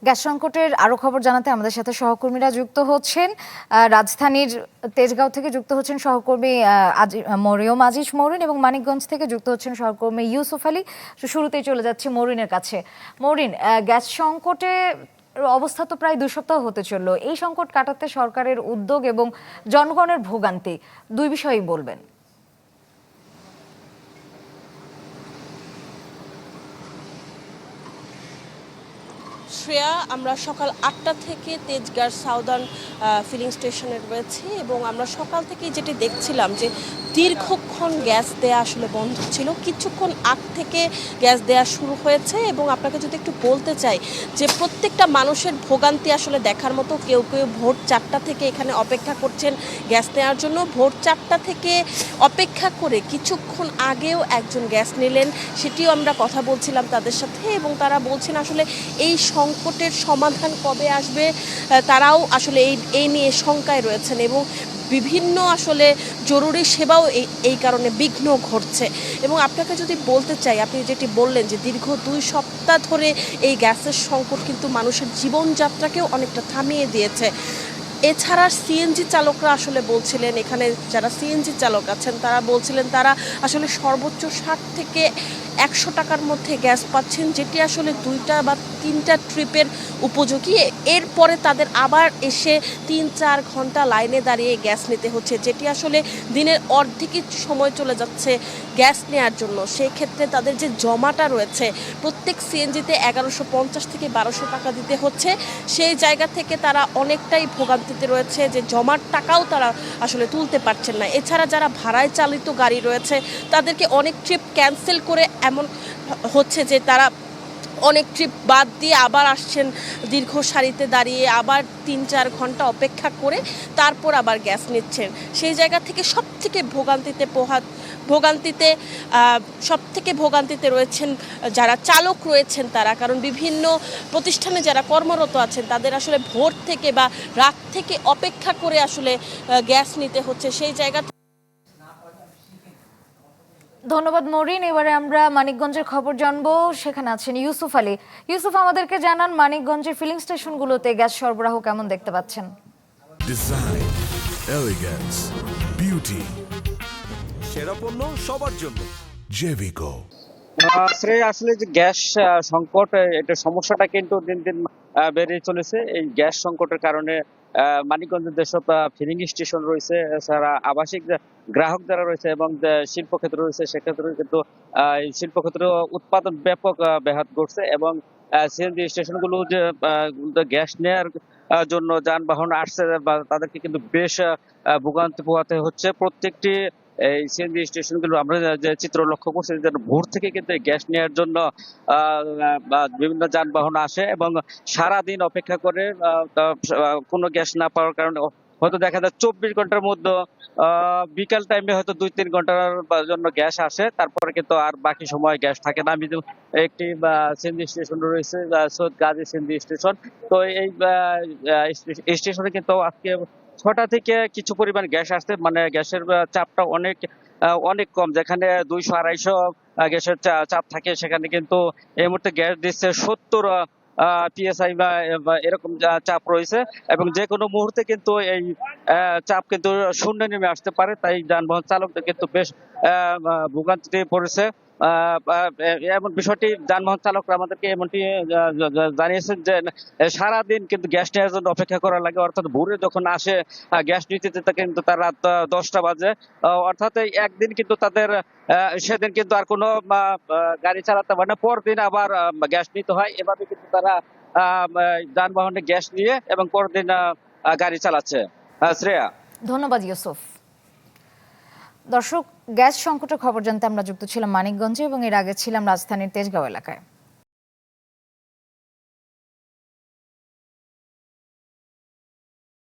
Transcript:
Gas সংকটের আরো খবর জানাতে আমাদের সাথে সহকর্মীরা যুক্ত হচ্ছেন। রাজধানীর তেজগাঁও থেকে যুক্ত হচ্ছেন সহকর্মী মরিয়ম আজিজ মরিন, এবং মানিকগঞ্জ থেকে যুক্ত হচ্ছেন সহকর্মী ইউসুফ আলী। শুরুতেই চলে যাচ্ছে মরিনের কাছে। মরিন, গ্যাস সংকটে অবস্থা তো প্রায় 2 সপ্তাহ হতে চললো। এই সংকট কাটাতে সরকারের উদ্যোগ এবং জনগণের ভোগান্তি, দুই বিষয়ই বলবেন। শ্রেয়া, আমরা সকাল 8টা থেকে তেজগাঁর সাউদার্ন ফিলিং স্টেশনে রয়েছি এবং আমরা সকাল থেকেই যেটি দেখছিলাম যে দীর্ঘক্ষণ গ্যাস দেয়া আসলে বন্ধ ছিল। কিছুক্ষণ আগ থেকে গ্যাস দেয়া শুরু হয়েছে এবং আপনাকে যদি একটু বলতে চাই যে প্রত্যেকটা মানুষের ভোগান্তি আসলে দেখার মতো। কেউ কেউ ভোর 4টা থেকে এখানে অপেক্ষা করছেন গ্যাস নেওয়ার জন্য। ভোর 4টা থেকে অপেক্ষা করে কিছুক্ষণ আগেও একজন গ্যাস নিলেন, সেটিও আমরা কথা বলছিলাম তাদের সাথে এবং তারা বলছেন আসলে এই সংকটের সমাধান কবে আসবে তারাও আসলে এই নিয়ে শঙ্কায় রয়েছেন এবং বিভিন্ন আসলে জরুরি সেবাও এই কারণে বিঘ্ন ঘটছে। এবং আপনাকে যদি বলতে চাই, আপনি যেটি বললেন যে দীর্ঘ 2 সপ্তাহ ধরে এই গ্যাসের সংকট কিন্তু মানুষের জীবনযাত্রাকেও অনেকটা থামিয়ে দিয়েছে। এছাড়া সিএনজি চালকরা আসলে বলছিলেন, এখানে যারা সিএনজি চালক আছেন তারা বলছিলেন তারা আসলে সর্বোচ্চ 60 থেকে 100 টাকার মধ্যে গ্যাস পাচ্ছেন, যেটি আসলে 2টা বা 3টা ট্রিপের উপযোগী। এরপরে তাদের আবার এসে 3-4 ঘন্টা লাইনে দাঁড়িয়ে গ্যাস নিতে হচ্ছে, যেটি আসলে দিনের অর্ধেকই সময় চলে যাচ্ছে গ্যাস নেওয়ার জন্য। সেই ক্ষেত্রে তাদের যে জমাটা রয়েছে, প্রত্যেক সিএনজিতে 1150 থেকে 1200 টাকা দিতে হচ্ছে। সেই জায়গা থেকে তারা অনেকটাই ভোগান্তিতে রয়েছে যে জমার টাকাও তারা আসলে তুলতে পারছেন না। এছাড়া যারা ভাড়ায় চালিত গাড়ি রয়েছে তাদেরকে অনেক ট্রিপ ক্যান্সেল করে এমন হচ্ছে যে তারা অনেক ট্রিপ বাদ দিয়ে আবার আসছেন দীর্ঘ সারিতে দাঁড়িয়ে, আবার 3-4 ঘন্টা অপেক্ষা করে তারপর আবার গ্যাস নিচ্ছেন। সেই জায়গা থেকে সবথেকে ভোগান্তিতে রয়েছেন যারা চালক রয়েছেন তারা, কারণ বিভিন্ন প্রতিষ্ঠানে যারা কর্মরত আছেন তাদের আসলে ভোর থেকে বা রাত থেকে অপেক্ষা করে আসলে গ্যাস নিতে হচ্ছে। সেই জায়গা ধন্যবাদ মরিন। এবারে আমরা মানিকগঞ্জের খবর জানবো, সেখানে আছেন ইউসুফ আলী। ইউসুফ, আমাদেরকে জানান মানিকগঞ্জের ফিলিং স্টেশনগুলোতে গ্যাস সরবরাহ কেমন দেখতে পাচ্ছেন? ডিজাইন, এলিগেন্স, বিউটি, সেরা পণ্য সবার জন্য জেভিকো। আসলে যে গ্যাস সংকট, এটা সমস্যাটা কিন্তু দিন দিন বেড়ে চলেছে। এই গ্যাস সংকটের কারণে মানিকগঞ্জের যেসব ফিলিং স্টেশন রয়েছে, এছাড়া আবাসিক গ্রাহক যারা রয়েছে এবং শিল্পক্ষেত্র রয়েছে, সেক্ষেত্রে কিন্তু এই শিল্পক্ষেত্র উৎপাদন ব্যাপক ব্যাহত ঘটছে এবং সিএনজি স্টেশনগুলো যে গ্যাস নেওয়ার জন্য যানবাহন আসছে বা তাদেরকে কিন্তু বেশ ভোগান্তি পোহাতে হচ্ছে। প্রত্যেকটি এই সিএনজি স্টেশনগুলো আমরা যে চিত্র লক্ষ্য করছি, যে ভোর থেকে কিন্তু গ্যাস নেওয়ার জন্য বিভিন্ন যানবাহন আসে এবং সারাদিন অপেক্ষা করে কোনো গ্যাস না পাওয়ার কারণে হয়তো দেখা যায় 24 ঘন্টার মধ্যে বিকাল টাইমে হয়তো 2-3 ঘন্টার জন্য গ্যাস আসে, তারপরে কিন্তু আর বাকি সময় গ্যাস থাকে না। আমি একটি সিএনজি স্টেশন রয়েছে, সৈয়দ গাজী সিএনজি স্টেশন। তো এই স্টেশনে কিন্তু আজকে 6টা থেকে কিছু পরিমাণ গ্যাস আসছে, মানে গ্যাসের চাপটা অনেক কম। যেখানে 200-250 গ্যাসের চাপ থাকে, সেখানে কিন্তু এই মুহূর্তে গ্যাস দিচ্ছে 70 পিএসআই বা এরকম চাপ রয়েছে এবং যে কোনো মুহূর্তে কিন্তু এই চাপ কিন্তু শূন্যে নেমে আসতে পারে। তাই যানবাহন চালকদের কিন্তু বেশ ভোগান্তিতে পড়েছে। এমন বিষয়টি যানবাহন চালকরা আমাদেরকে এমনটি জানিয়েছেন যে সারাদিন কিন্তু গ্যাস নেওয়ার জন্য অপেক্ষা করা লাগে, অর্থাৎ ভোরে যখন আসে গ্যাস নিতে যেতে কিন্তু তার রাত 10টা বাজে। অর্থাৎ এই একদিন কিন্তু তাদের সেদিন কিন্তু আর কোনো গাড়ি চালাতে পারে না, পরদিন আবার গ্যাস নিতে হয়। এভাবে কিন্তু তারা যানবাহনে গ্যাস নিয়ে এবং পরদিন গাড়ি চালাচ্ছে। শ্রেয়া। ধন্যবাদ ইউসুফ। দর্শক, গ্যাস সংকটের খবর জানতে আমরা যুক্ত ছিলাম মানিকগঞ্জে এবং এর আগে ছিলাম রাজধানীর তেজগাঁও এলাকায়।